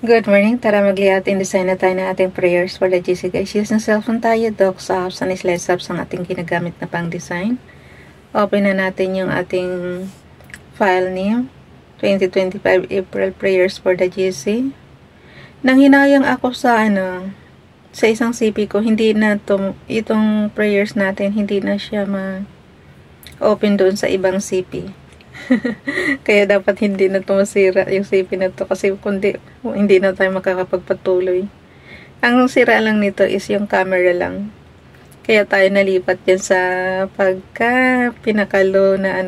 Good morning. Tara maglihatin design na tayo ng ating prayers for the GC guys. Use ng cellphone tayo, docs apps, and slides apps ang ating ginagamit na pang design. Open na natin yung ating file name. 2025 April prayers for the GC. Nang hinayang ako sa sa isang CP ko, hindi na itong prayers natin, hindi na siya ma-open doon sa ibang CP. Kaya dapat hindi na masira yung CP na to kasi kundi hindi na tayo makakapagpatuloy. Ang sira lang nito is yung camera lang. Kaya tayo nalipat yan sa pagka pinakalo na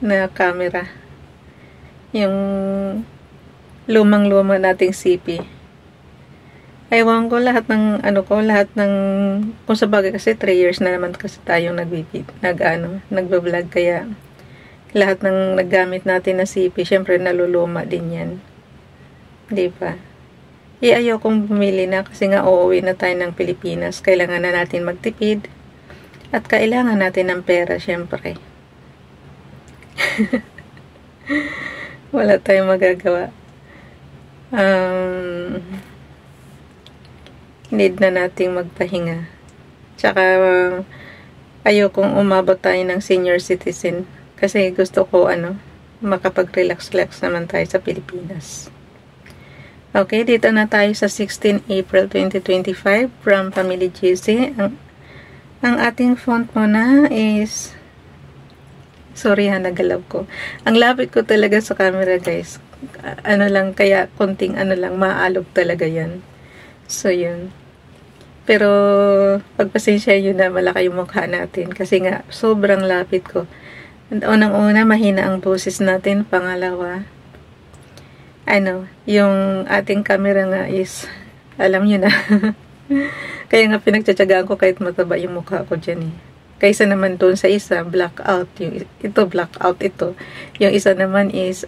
na camera. Yung lumang-luma nating CP. Ewan ko lahat ng kung sabagay kasi 3 years na naman kasi tayong nagbablog kaya lahat ng naggamit natin na CP, syempre naluluma din yan. Di ba? Ayaw kong bumili na kasi nga uuwi na tayo ng Pilipinas. Kailangan na natin magtipid. At kailangan natin ng pera, syempre. Wala tayong magagawa. Need na nating magpahinga. Tsaka, ayaw kong umabot tayo ng senior citizen. Kasi gusto ko makapag-relax-relax naman tayo sa Pilipinas. Okay, dito na tayo sa 16 April 2025 from Family GC. Ang ating font muna is, sorry nagalaw ko. Ang lapit ko talaga sa camera guys. Kaya konting maalog talaga yan. So yun. Pero pagpasensya yun na malaki yung mukha natin. Kasi nga, sobrang lapit ko. Unang-una, mahina ang boses natin. Pangalawa, yung ating camera nga is, alam nyo na. Kaya nga pinagtsatsagaan ko kahit mataba yung mukha ko dyan eh. Kaysa naman doon sa isa, blackout. Blackout ito. Yung isa naman is,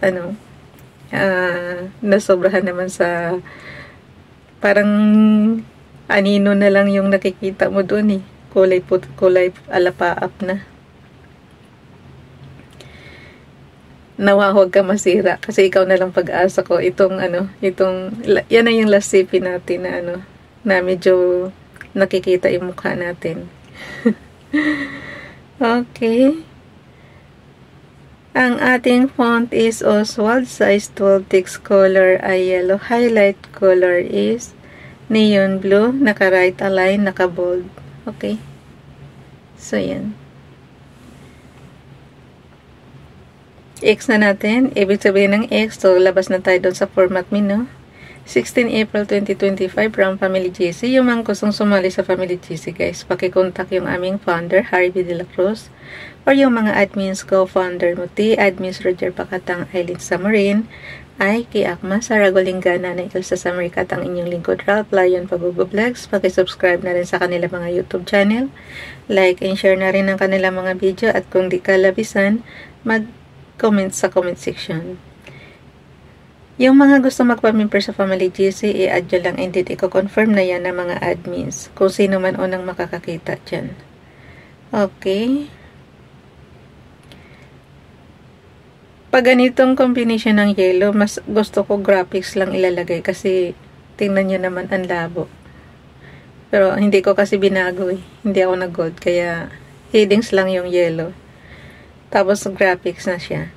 nasobrahan naman sa, parang, anino na lang yung nakikita mo doon eh. Kulay alapaap na. Nawa huwag ka masira kasi ikaw na lang pag-asa ko yan na yung last CP natin na medyo nakikita yung mukha natin. Okay, ang ating font is Oswald, size 12, text color ay yellow, highlight color is neon blue, naka right align, naka bold. Okay, so yan. X na natin. Ibig sabihin ng X. So, labas na tayo doon sa format menu. 16 April 2025 from Family GC. Yung mga gustong sumali sa Family GC guys, pakikontak yung aming founder, Harry B. De La Cruz. Or yung mga admins ko, founder Muti, admins Roger Pakatang, Eileen Samarin, ay Akma, Sara Golingana, na Elsa Samarikat, ang inyong lingkod, Ralph Lion, Pag-Vlogs. Pakisubscribe na rin sa kanila mga YouTube channel. Like and share na rin ang kanila mga video. At kung di ka labisan, comment sa comment section. Yung mga gusto magpa-member sa Family GC, i-add nyo lang and i-confirm na yan ng mga admins. Kung sino man unang makakakita dyan. Okay. Pag ganitong combination ng yellow, mas gusto ko graphics lang ilalagay kasi tingnan nyo naman ang labo. Pero hindi ko kasi binago eh. Hindi ako nag-gold kaya headings lang yung yellow. Tapos graphics na siya.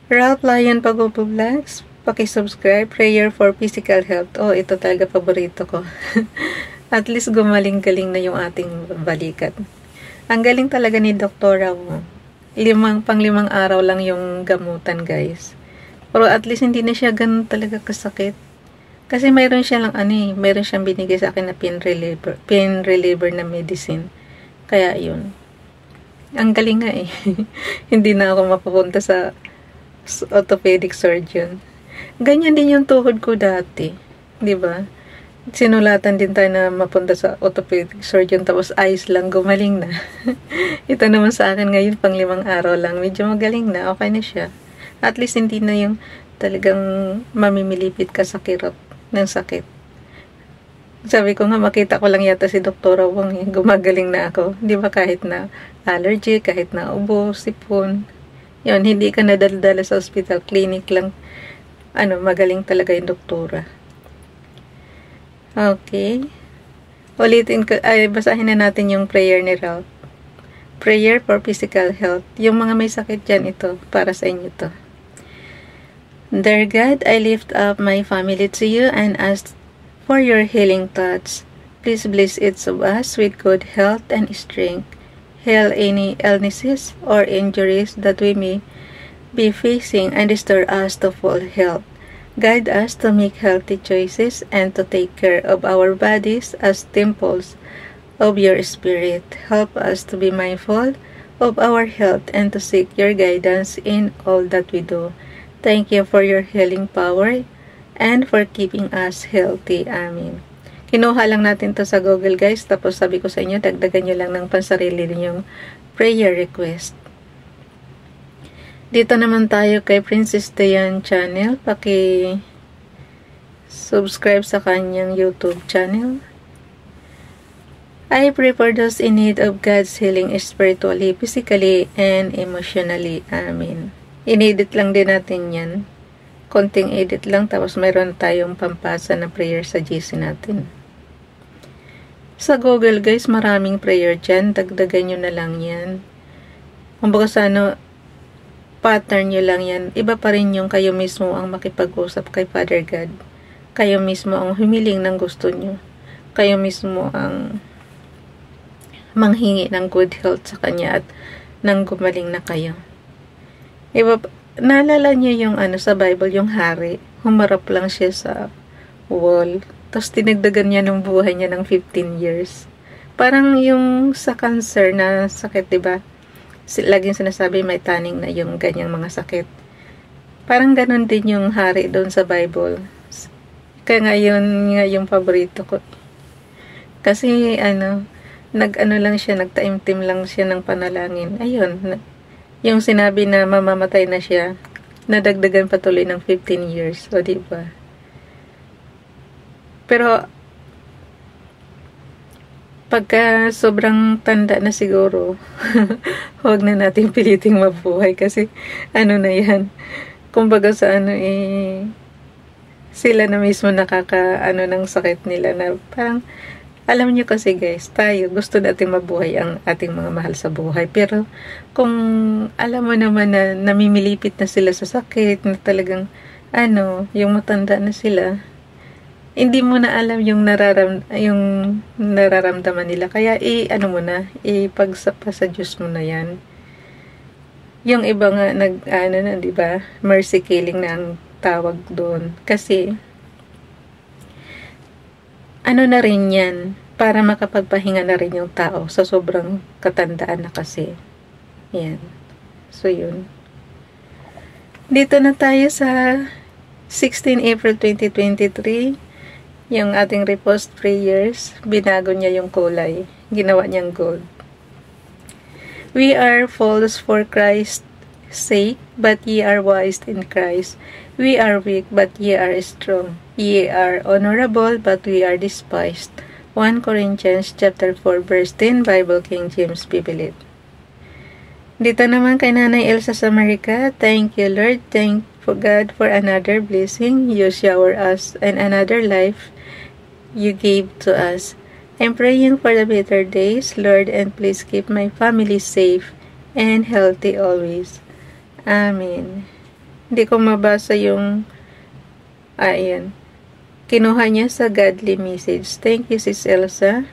Ralph Lion Pag-Vlogs. Pakisubscribe. Prayer for physical health. Oh, ito talaga paborito ko. At least gumaling-galing na yung ating balikat. Ang galing talaga ni Doktora. Pang-limang araw lang yung gamutan guys. Pero at least hindi na siya ganun talaga kasakit. Kasi mayroon siya lang mayroon siyang binigay sa akin na pain reliever na medicine. Kaya yun. Ang galing nga eh. Hindi na ako mapupunta sa orthopedic surgeon. Ganyan din yung tuhod ko dati. Diba? Sinulatan din tayo na mapunta sa orthopedic surgeon tapos ayos lang, gumaling na. Ito naman sa akin ngayon, pang-5 araw lang. Medyo magaling na. Okay na siya. At least hindi na yung talagang mamimilipit ka sa kirot ng sakit. Sabi ko nga, makita ko lang yata si Dr. Wong, gumagaling na ako. Di ba kahit na allergy, kahit na ubo, sipon. Yun, hindi ka nadaldala sa hospital, clinic lang. magaling talaga yung doktora. Okay. Basahin na natin yung prayer ni Ralph. Prayer for physical health. Yung mga may sakit dyan, ito. Para sa inyo to. Dear God, I lift up my family to you and ask for your healing touch. Please bless each of us with good health and strength. Heal any illnesses or injuries that we may be facing and restore us to full health. Guide us to make healthy choices and to take care of our bodies as temples of your Spirit. Help us to be mindful of our health and to seek your guidance in all that we do. Thank you for your healing power and for keeping us healthy. Amen. Kinuha lang natin to sa Google, guys. Tapos sabi ko sa inyo, dagdagan nyo lang ng pansarili ninyong prayer request. Dito naman tayo kay Princess Diane Channel. Paki-subscribe sa kanyang YouTube channel. I pray for those in need of God's healing spiritually, physically, and emotionally. Amen. In-edit lang din natin yan. Konting edit lang, tapos mayroon tayong pampasa na prayer sa GC natin. Sa Google, guys, maraming prayer dyan. Dagdagan nyo na lang yan. Kumbaga sa pattern nyo lang yan. Iba pa rin yung kayo mismo ang makipag-usap kay Father God. Kayo mismo ang humiling ng gusto nyo. Kayo mismo ang manghingi ng good health sa Kanya at nang gumaling na kayo. Naalala nyo yung sa Bible, yung hari. Humarap lang siya sa wall. Tapos tinagdagan niya ng buhay niya ng 15 years. Parang yung sa cancer na sakit, diba? Laging sinasabi may taning na yung ganyang mga sakit. Parang ganun din yung hari doon sa Bible. Kaya ngayon nga yung paborito ko. Kasi lang siya, nagtaimtim lang siya ng panalangin. Ayun, yung sinabi na mamamatay na siya, nadagdagan patuloy ng 15 years. O diba? Pero pagka sobrang tanda na siguro, huwag na natin piliting mabuhay kasi na yan. Kumbaga sa sila na mismo ng sakit nila na parang, alam nyo kasi guys, tayo gusto natin mabuhay ang ating mga mahal sa buhay. Pero kung alam mo naman na namimilipit na sila sa sakit, na talagang yung matanda na sila, hindi mo na alam yung nararamdaman nila. Kaya ipagsa sa Diyos mo na yan. Yung iba nga di ba? Mercy killing na ang tawag doon. Kasi na rin yan, para makapagpahinga na rin yung tao sa sobrang katandaan na kasi. Yan. So yun. Dito na tayo sa 16 April 2023. Yung ating repost prayers, binago niya yung kulay. Ginawa niyang gold. We are false for Christ's sake, but ye are wise in Christ. We are weak, but ye are strong. Ye are honorable, but we are despised. 1 Corinthians chapter 4 verse 10, Bible King James Bible. Dito naman kay Nanay Elsa sa America. Thank you, Lord. Thank for God for another blessing you shower us and another life you gave to us. I'm praying for the better days, Lord, and please keep my family safe and healthy always. Amen. Hindi ko mabasa yung ayan. Kinuha niya sa godly message. Thank you, Sis Elsa.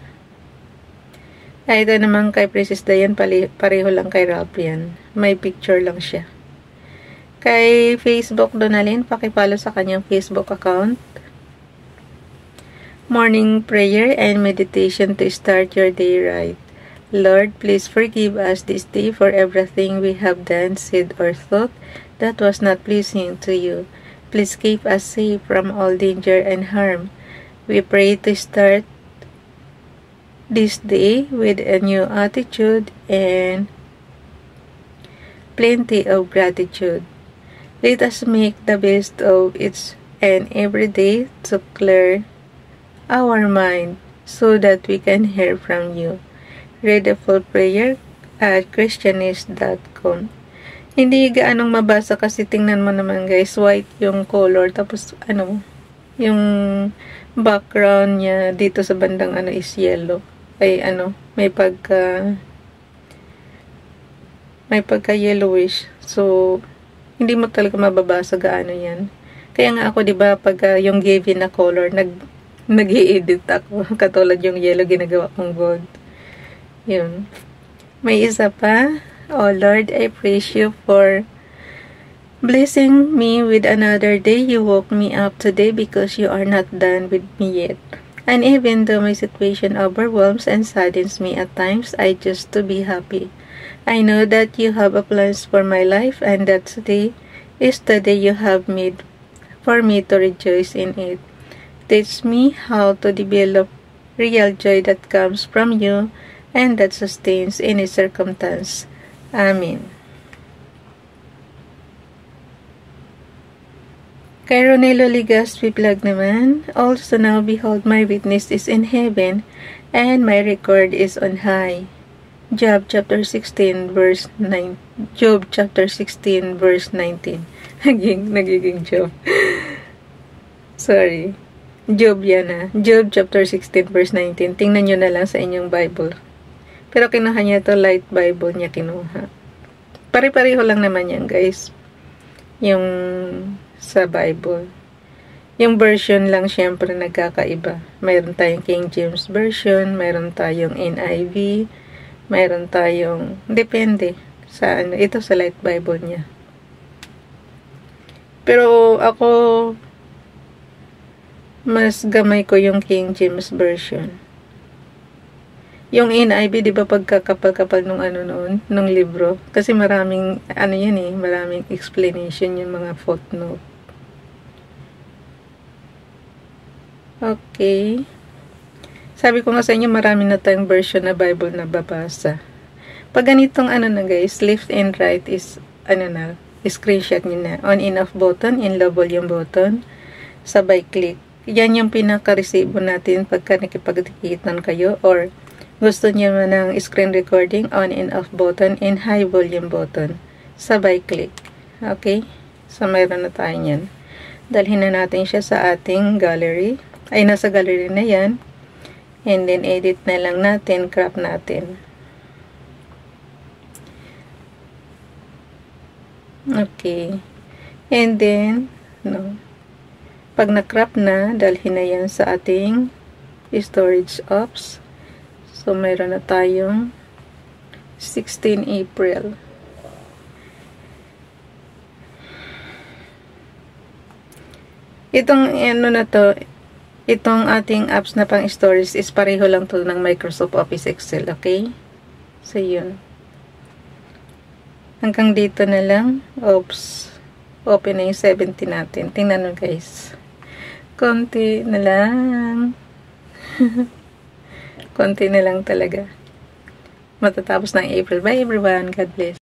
Ito naman kay Princess Diane, pareho lang kay Ralph yan. May picture lang siya. Kay Facebook Donalyn, pakipalo sa kanyang Facebook account. Morning prayer and meditation to start your day right. Lord, please forgive us this day for everything we have done, said, or thought that was not pleasing to you. Please keep us safe from all danger and harm. We pray to start this day with a new attitude and plenty of gratitude. Let us make the best of each and every day to clear our mind so that we can hear from you. Read the full prayer at christianist.com. Hindi gaanong mabasa kasi tingnan mo naman guys, white yung color, tapos ano, yung background niya dito sa bandang ano is yellow. Ay ano, may pagka yellowish. So, hindi mo talaga mababasa gaano yan. Kaya nga ako, di ba, pag yung given na color, nag-i-edit ako. Katulad yung yellow, ginagawa kong gold. Yun. May isa pa. Oh Lord, I praise you for blessing me with another day. You woke me up today because you are not done with me yet. And even though my situation overwhelms and saddens me at times, I just to be happy. I know that you have a plans for my life, and that today is the day you have made for me to rejoice in it. Teach me how to develop real joy that comes from you and that sustains any circumstance. Amen. Kay Ronelo Ligaspi Vlog naman, also now behold my witness is in heaven, and my record is on high. Job chapter 16 verse 9. Job chapter 16 verse 19. Nagiging Job. Sorry. Job yan ha. Job chapter 16 verse 19. Tingnan nyo na lang sa inyong Bible. Pero kinuha niya to, Light Bible niya kinuha. Pare-pareho lang naman yan guys. Yung sa Bible. Yung version lang syempre nagkakaiba. Mayroon tayong King James Version, mayroon tayong NIV, mayroon tayong, depende sa ano, ito sa Light Bible niya. Pero ako, mas gamay ko yung King James Version. Yung NIV, di ba pagkakapal-kapal nung ano noon, nung libro? Kasi maraming, ano yan eh, maraming explanation yung mga footnote. Okay. Sabi ko nga sa inyo, marami na tayong version na Bible na babasa. Pag ganitong ano na guys, left and right is, ano na, screenshot nyo na. On and off button, in low volume button, sabay click. Yan yung pinaka-resibo natin pagka nakipagdikitan kayo or gusto nyo ng screen recording, on and off button, in high volume button, sabay click. Okay? So, mayroon na tayo yan. Dalhin na natin siya sa ating gallery. Ay, nasa gallery na yan. And then, edit na lang natin, crop natin. Okay. And then, no. Pag na-crop na, dalhin na yan sa ating storage ops. So, mayroon na tayong 16 April. Itong, ano na to, itong ating apps na pang storage is pareho lang to ng Microsoft Office Excel, okay? So, yun. Hanggang dito na lang. Oops. Open na yung 70 natin. Tingnan mo guys. Konti na lang. Konti na lang talaga. Matatapos ng April. Bye everyone. God bless.